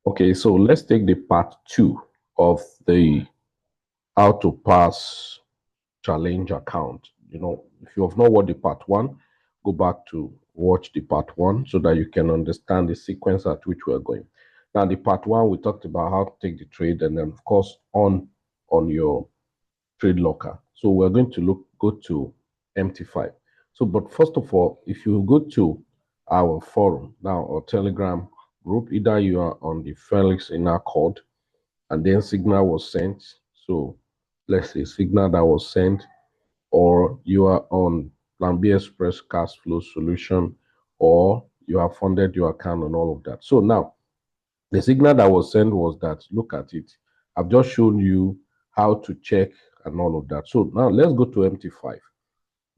Okay, so let's take the part 2 of the how to pass challenge account. If you have not watched the part 1, go back to watch the part 1 so that you can understand the sequence at which we are going. Now, the part 1, we talked about how to take the trade and then, of course, on your trade locker. So we're going to go to MT5. So, but first of all, if you go to our forum now or Telegram group, either you are on the Felix Inner Code and then signal was sent. So let's say signal that was sent, or you are on Planbxpress cash flow solution, or you have funded your account and all of that. So now the signal that was sent was that, look at it. I've just shown you how to check and all of that. So now let's go to MT5.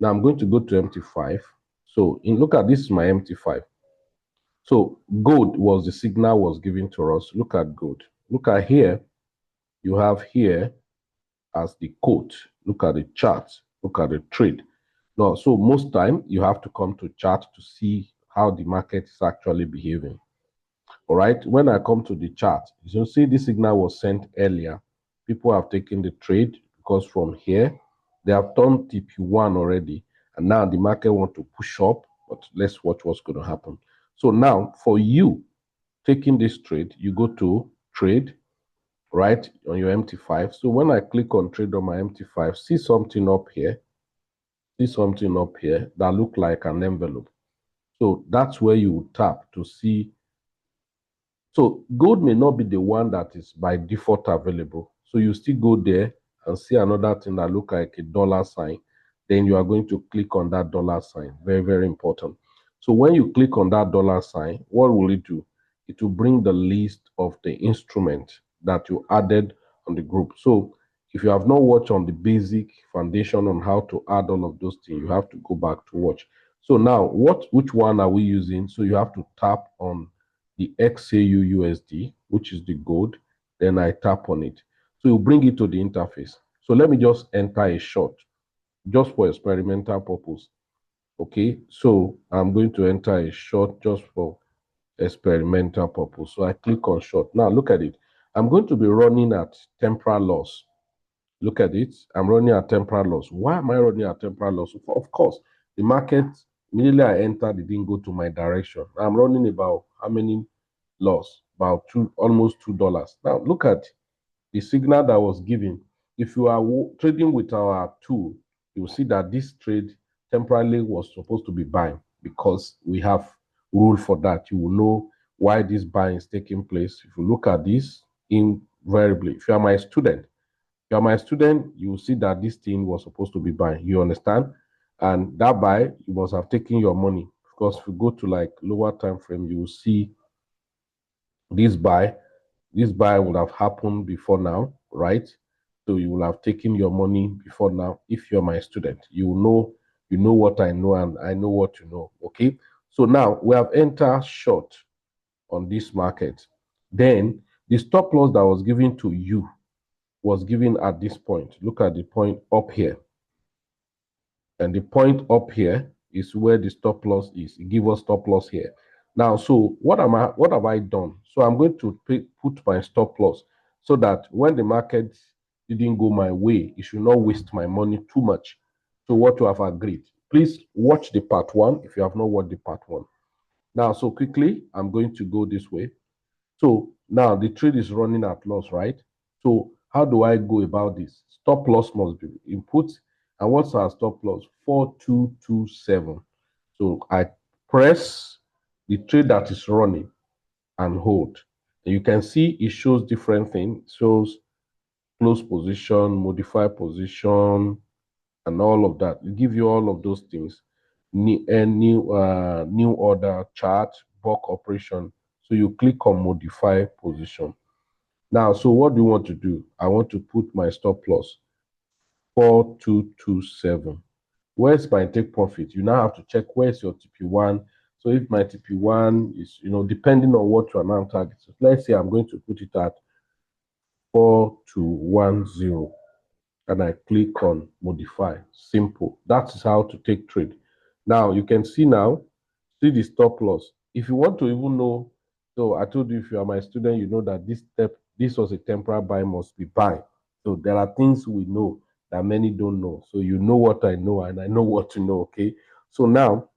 Now I'm going to go to MT5. So look at this is my MT5. So gold was the signal was given to us. Look at gold. Look at here. You have here as the quote. Look at the chart. Look at the trade. Now, so most time you have to come to chart to see how the market is actually behaving. All right. When I come to the chart, you see this signal was sent earlier. People have taken the trade because from here they have turned TP1 already, and now the market want to push up. But let's watch what's going to happen. So now, for you taking this trade, you go to trade, right, on your MT5. So when I click on trade on my MT5, see something up here. See something up here that look like an envelope. So that's where you tap to see. So gold may not be the one that is by default available. So you still go there and see another thing that look like a dollar sign. Then you are going to click on that dollar sign. Very, very important. So when you click on that dollar sign, what will it do? It will bring the list of the instrument that you added on the group. So if you have not watched on the basic foundation on how to add all of those things, you have to go back to watch. So now, which one are we using? So you have to tap on the XAU USD, which is the gold. Then I tap on it. So you bring it to the interface. So let me just enter a short, just for experimental purpose. Okay, so I'm going to enter a short just for experimental purpose. So I click on short. Now look at it. I'm going to be running at temporal loss. Look at it. I'm running at temporal loss. Why am I running at temporal loss? Of course, the market, immediately I entered, it didn't go to my direction. I'm running about how many loss? About almost $2. Now look at the signal that was given. If you are trading with our tool, you will see that this trade temporarily was supposed to be buying because we have rule for that. You will know why this buying is taking place. If you look at this, invariably, if you are my student, you will see that this thing was supposed to be buying. You understand? And that buy, you must have taken your money, because if you go to like lower time frame, you will see this buy. This buy would have happened before now, right? So you will have taken your money before now. If you're my student, you know what I know, and I know what you know. Okay. So now we have entered short on this market. Then the stop loss that was given to you was given at this point. Look at the point up here. And the point up here is where the stop loss is. It gives us stop loss here. Now, so what have I done? So I'm going to put my stop loss so that when the market didn't go my way, it should not waste my money too much. So what you have agreed. Please watch the part 1 if you have not watched the part 1. Now, so quickly, I'm going to go this way. So now the trade is running at loss, right? So how do I go about this? Stop loss must be input. And what's our stop loss? 4227. So I press the trade that is running and hold. And you can see it shows different things. It shows close position, modify position, and all of that. It give you all of those things. New order chart, bulk operation. So you click on modify position. Now, so what do you want to do? I want to put my stop loss 4227. Where's my take profit? You now have to check where's your TP1. So if my TP1 is, depending on what you are now targeting. So let's say I'm going to put it at 4210, and I click on modify. Simple. That is how to take trade. Now you can see the stop loss. If you want to even know So I told you, if you are my student, you know that this was a temporary buy, must be buy. So there are things we know that many don't know. So you know what I know, and I know what to know. Okay. So now,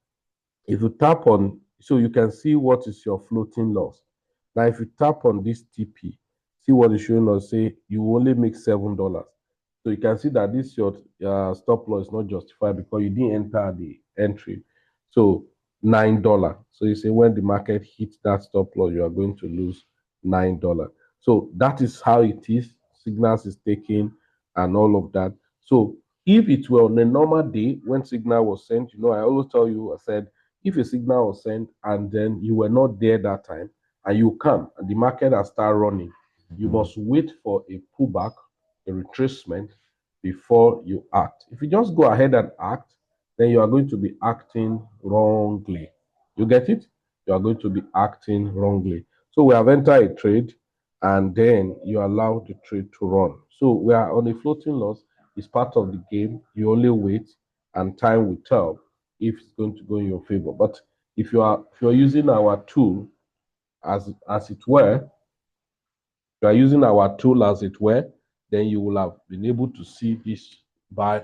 if you tap on, so you can see what is your floating loss. Now, if you tap on this TP, see what is showing us, say you only make $7. So you can see that this your stop loss is not justified because you didn't enter the entry. So $9. So you say when the market hits that stop loss, you are going to lose $9. So that is how it is. Signals is taking and all of that. So if it were on a normal day when signal was sent, I always tell you, I said, if a signal was sent and then you were not there that time and you come and the market has started running, you must wait for a pullback, a retracement before you act. If you just go ahead and act, then you are going to be acting wrongly. You get it? You are going to be acting wrongly. So we have entered a trade and then you allow the trade to run. So we are on a floating loss. It's part of the game. You only wait and time will tell if it's going to go in your favor. But if you're using our tool as it were, you are using our tool as it were, then you will have been able to see this by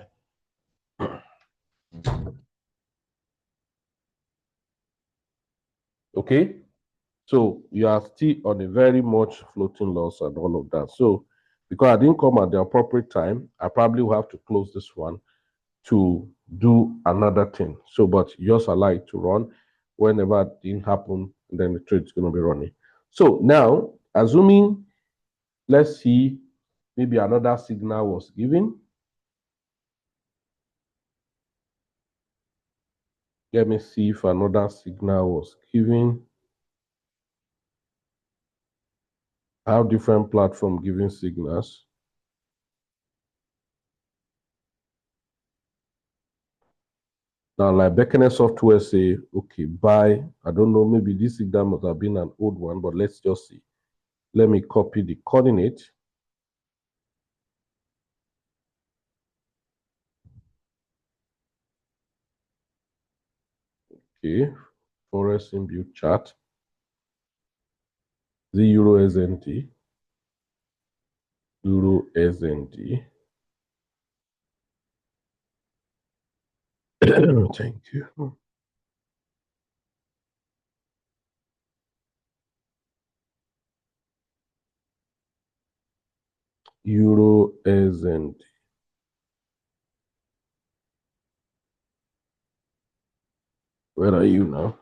okay. So you are still on a very much floating loss and all of that. So because I didn't come at the appropriate time, I probably will have to close this one to do another thing. So, but yours allow it to run. Whenever it didn't happen, then the trade is going to be running. So now, assuming, let's see, maybe another signal was given. Let me see if another signal was given. How different platform giving signals. Now, like Beckonet software say, okay, buy. I don't know, maybe this signal must have been an old one, but let's just see. Let me copy the coordinate. Okay, Forex inbuilt chart. The Euro SNT. Euro SNT. Thank you. Euro SNT. Where are you now?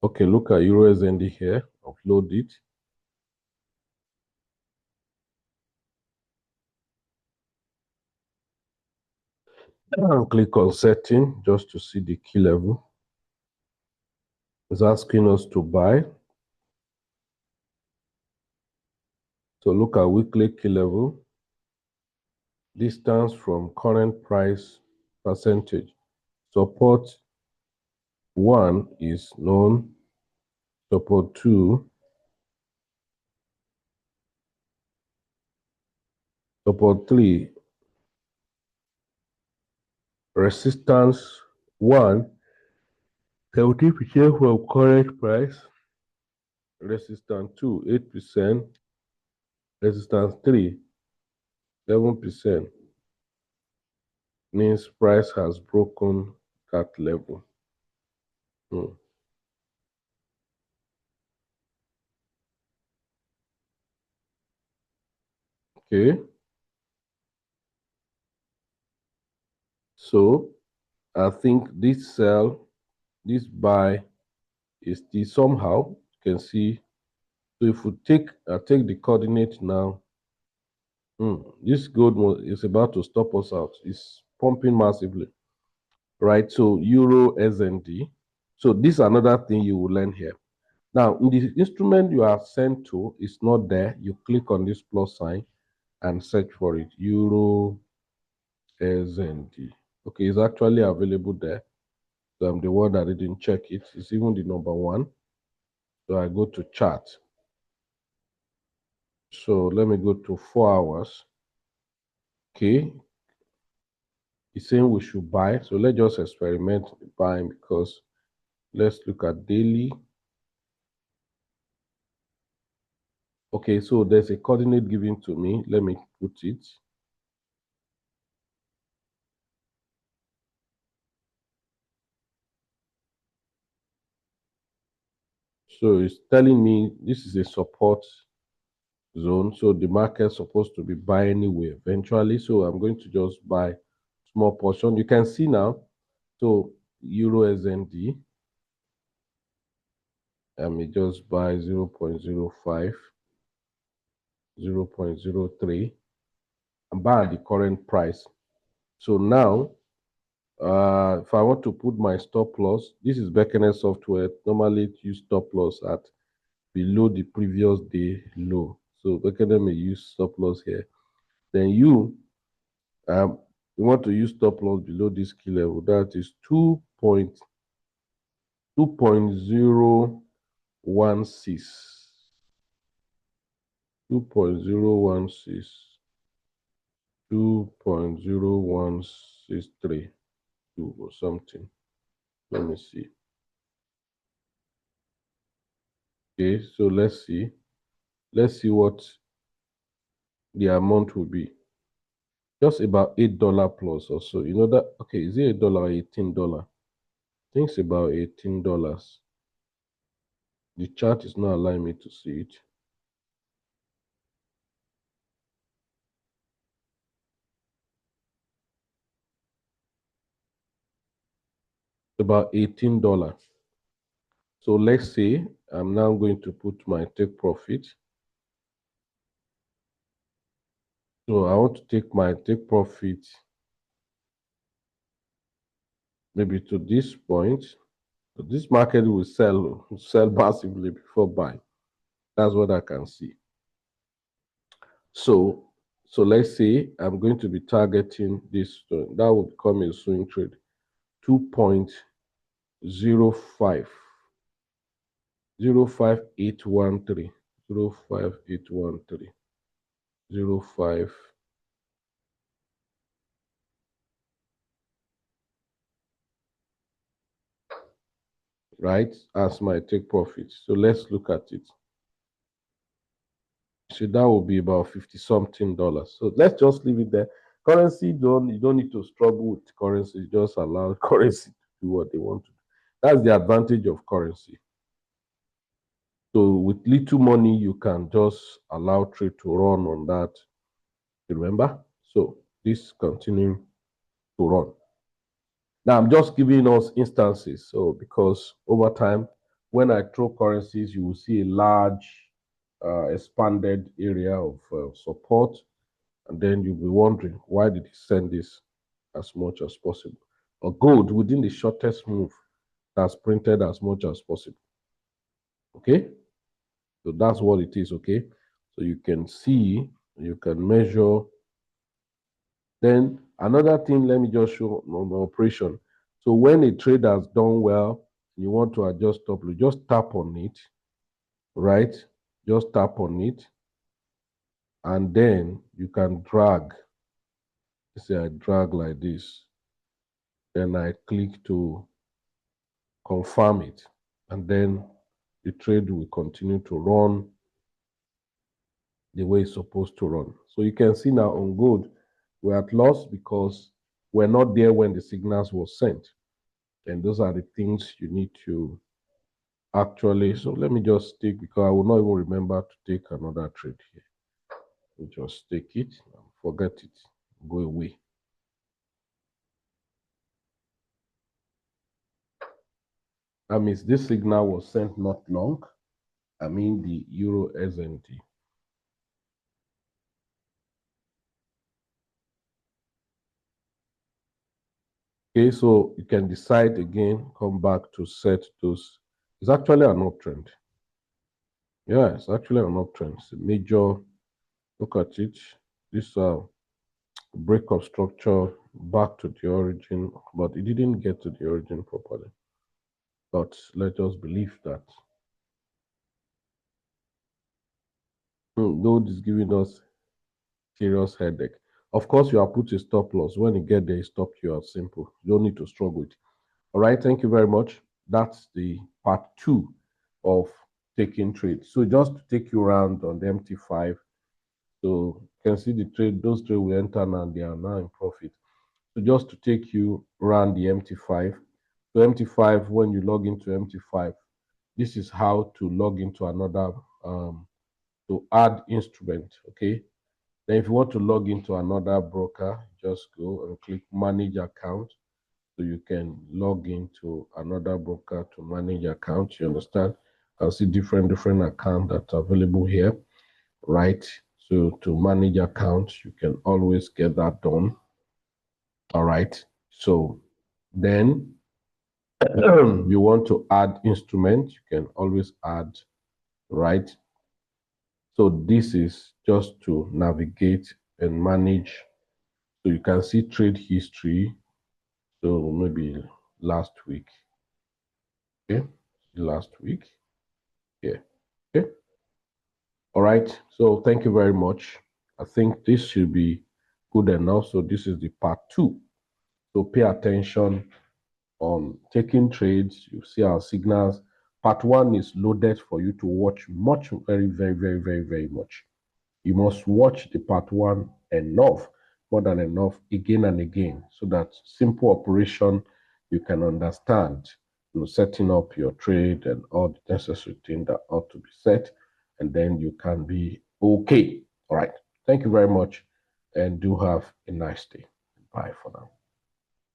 Okay, look at Euro SNT here. Upload it. And click on setting just to see the key level. It's asking us to buy. So look at weekly key level. Distance from current price percentage. Support 1 is known. Support 2. Support 3. Resistance 1. 70% from current price. Resistance 2, 8%. Resistance 3, 7%. Means price has broken that level. Okay. So I think this sell, this buy is still somehow, you can see. So if we take the coordinate now, this gold is about to stop us out. It's pumping massively, right? So Euro SND. So this is another thing you will learn here. Now, in the instrument you are sent to, it's not there. You click on this plus sign and search for it. Euro SND. Okay, it's actually available there. So I'm the one that didn't check it. It's even the number one. So I go to chart. So let me go to 4 hours. Okay, it's saying we should buy. So let's just experiment buying, because let's look at daily. Okay, so there's a coordinate given to me. Let me put it. So it's telling me this is a support zone. So the market's supposed to be buying anyway eventually. So I'm going to just buy small portion. You can see now. So Euro SND, I may just buy 0.05, 0.03, and buy at the current price. So now, if I want to put my stop loss, this is Beckonet software. Normally, it use stop loss at below the previous day low. So Beckonet may use stop loss here. Then you want to use stop loss below this key level. That is 2.016. 2.016. 2.01632 or something. Let me see. Okay, so let's see. Let's see what the amount will be. Just about $8 plus or so. You know that? Okay, is it $8 or $18? I think it's about $18. The chart is not allowing me to see it. About $18. So let's say I'm now going to put my take profit. So I want to take my take profit maybe to this point. So this market will sell massively before buying. That's what I can see. So let's say I'm going to be targeting this. That would become a swing trade. 2.05. 05813. 05813. 05. Right? As my take profit. So let's look at it. So that will be about 50 something dollars. So let's just leave it there. Currency, you don't need to struggle with currency. Just allow currency to do what they want to do. That's the advantage of currency. So with little money, you can just allow trade to run on that. Remember? So this continue to run. Now I'm just giving us instances. So because over time, when I throw currencies, you will see a large expanded area of support. And then you'll be wondering, why did he send this as much as possible? Or gold within the shortest move that's printed as much as possible. Okay? So that's what it is, okay? So you can see, you can measure. Then another thing, let me just show on the operation. So when a trade has done well, you want to adjust stop loss, just tap on it, right? Just tap on it, and then you can drag. Say I drag like this. Then I click to confirm it, and then the trade will continue to run the way it's supposed to run. So you can see now on gold, we're at loss because we're not there when the signals were sent. And those are the things you need to actually. So let me just take, because I will not even remember to take another trade here. We just take it, forget it, go away. That means this signal was sent not long. I mean the Euro SNT. Okay, so you can decide again, come back to set those. It's actually an uptrend. Yeah, it's actually an uptrend. It's a major, look at it. This break of structure back to the origin, but it didn't get to the origin properly. But let us believe that. Gold is giving us serious headache. Of course, you have put a stop loss. When you get there, it stop you out simple. You don't need to struggle with it. All right, thank you very much. That's the part 2 of taking trades. So just to take you around on the MT5. So you can see the trade, those trades we enter now, they are now in profit. So just to take you around the MT5. So MT5, when you log into MT5, this is how to log into another, to add instrument, okay? Then if you want to log into another broker, just go and click manage account. So you can log into another broker to manage account. You understand? I'll see different accounts that are available here, right? So to manage accounts, you can always get that done. All right. So then you want to add instrument, you can always add, right? So this is just to navigate and manage. So you can see trade history. So maybe last week. Okay. Last week. Yeah. Okay. All right. So thank you very much. I think this should be good enough. So this is the part 2. So pay attention on taking trades. You see our signals. Part 1 is loaded for you to watch much, very much. You must watch the part 1 enough, more than enough, again and again, so that simple operation you can understand, setting up your trade and all the necessary things that ought to be set, and then you can be okay. All right. Thank you very much, and do have a nice day. Bye for now.